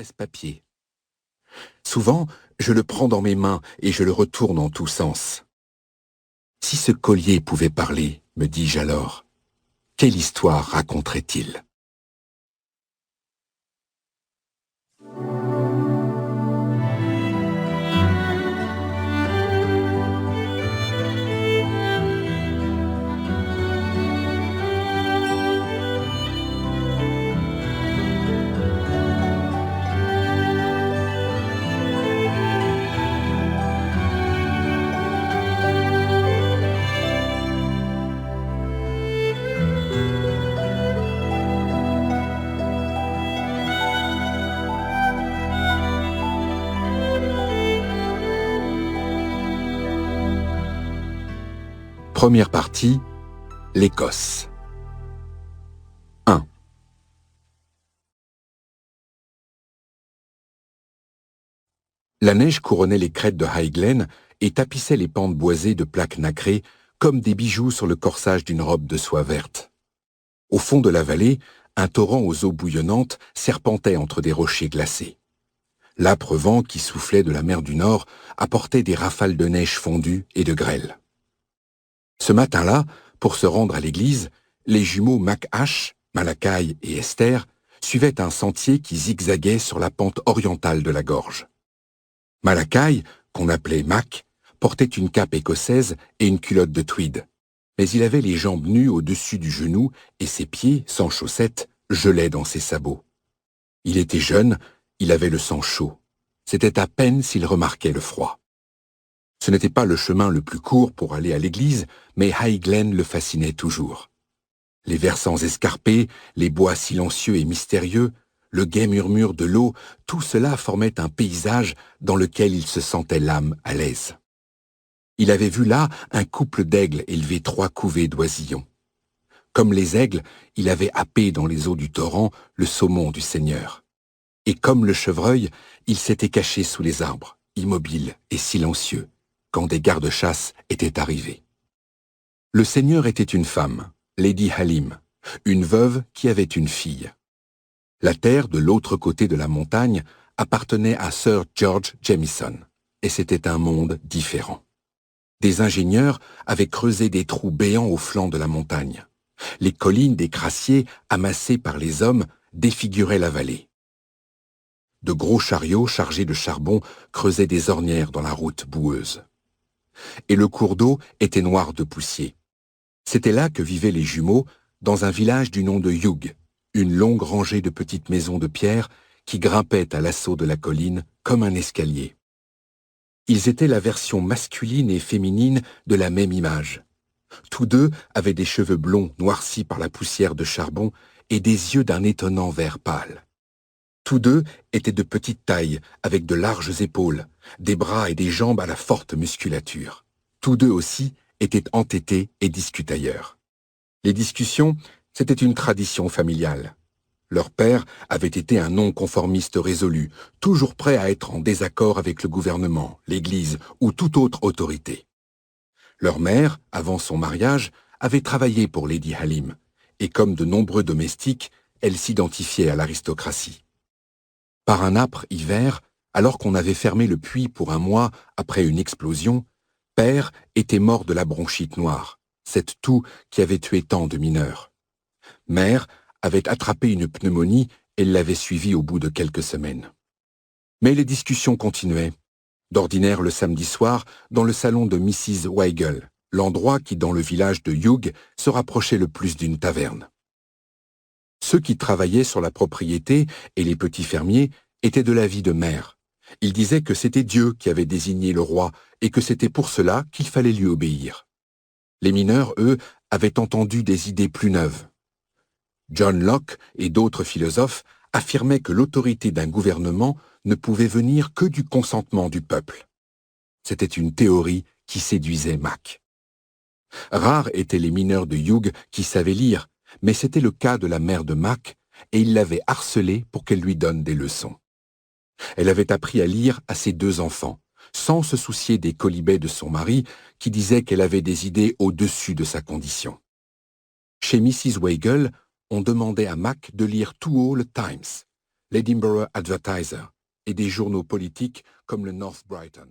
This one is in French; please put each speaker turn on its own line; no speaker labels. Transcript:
presse-papier. Souvent, je le prends dans mes mains et je le retourne en tous sens. Si ce collier pouvait parler, me dis-je alors, quelle histoire raconterait-il ? Première partie, l'Écosse. 1. La neige couronnait les crêtes de Highglen et tapissait les pentes boisées de plaques nacrées comme des bijoux sur le corsage d'une robe de soie verte. Au fond de la vallée, un torrent aux eaux bouillonnantes serpentait entre des rochers glacés. L'âpre vent qui soufflait de la mer du Nord apportait des rafales de neige fondue et de grêle. Ce matin-là, pour se rendre à l'église, les jumeaux Mac-Ash, Malakai et Esther suivaient un sentier qui zigzaguait sur la pente orientale de la gorge. Malakai, qu'on appelait Mac, portait une cape écossaise et une culotte de tweed, mais il avait les jambes nues au-dessus du genou et ses pieds, sans chaussettes, gelaient dans ses sabots. Il était jeune, il avait le sang chaud. C'était à peine s'il remarquait le froid. Ce n'était pas le chemin le plus court pour aller à l'église, mais Highglen le fascinait toujours. Les versants escarpés, les bois silencieux et mystérieux, le gai murmure de l'eau, tout cela formait un paysage dans lequel il se sentait l'âme à l'aise. Il avait vu là un couple d'aigles élever 3 couvées d'oisillons. Comme les aigles, il avait happé dans les eaux du torrent le saumon du Seigneur. Et comme le chevreuil, il s'était caché sous les arbres, immobile et silencieux, quand des gardes-chasse étaient arrivés. Le Seigneur était une femme, Lady Halim, une veuve qui avait une fille. La terre de l'autre côté de la montagne appartenait à Sir George Jamieson, et c'était un monde différent. Des ingénieurs avaient creusé des trous béants au flanc de la montagne. Les collines des crassiers, amassées par les hommes, défiguraient la vallée. De gros chariots chargés de charbon creusaient des ornières dans la route boueuse. Et le cours d'eau était noir de poussière. C'était là que vivaient les jumeaux, dans un village du nom de Hugh, une longue rangée de petites maisons de pierre qui grimpaient à l'assaut de la colline comme un escalier. Ils étaient la version masculine et féminine de la même image. Tous deux avaient des cheveux blonds noircis par la poussière de charbon et des yeux d'un étonnant vert pâle. Tous deux étaient de petite taille, avec de larges épaules, des bras et des jambes à la forte musculature. Tous deux aussi étaient entêtés et discutailleurs. Les discussions, c'était une tradition familiale. Leur père avait été un non-conformiste résolu, toujours prêt à être en désaccord avec le gouvernement, l'Église ou toute autre autorité. Leur mère, avant son mariage, avait travaillé pour Lady Halim, et comme de nombreux domestiques, elle s'identifiait à l'aristocratie. Par un âpre hiver, alors qu'on avait fermé le puits pour un mois après une explosion, père était mort de la bronchite noire, cette toux qui avait tué tant de mineurs. Mère avait attrapé une pneumonie et l'avait suivie au bout de quelques semaines. Mais les discussions continuaient, d'ordinaire le samedi soir, dans le salon de Mrs. Weigel, l'endroit qui, dans le village de Hugh, se rapprochait le plus d'une taverne. Ceux qui travaillaient sur la propriété et les petits fermiers étaient de l'avis de mère. Ils disaient que c'était Dieu qui avait désigné le roi et que c'était pour cela qu'il fallait lui obéir. Les mineurs, eux, avaient entendu des idées plus neuves. John Locke et d'autres philosophes affirmaient que l'autorité d'un gouvernement ne pouvait venir que du consentement du peuple. C'était une théorie qui séduisait Mac. Rares étaient les mineurs de Hugh qui savaient lire, mais c'était le cas de la mère de Mac, et il l'avait harcelée pour qu'elle lui donne des leçons. Elle avait appris à lire à ses 2 enfants, sans se soucier des quolibets de son mari, qui disait qu'elle avait des idées au-dessus de sa condition. Chez Mrs. Weigel, on demandait à Mac de lire tout haut le Times. l'Edinburgh Advertiser et des journaux politiques comme le North Brighton.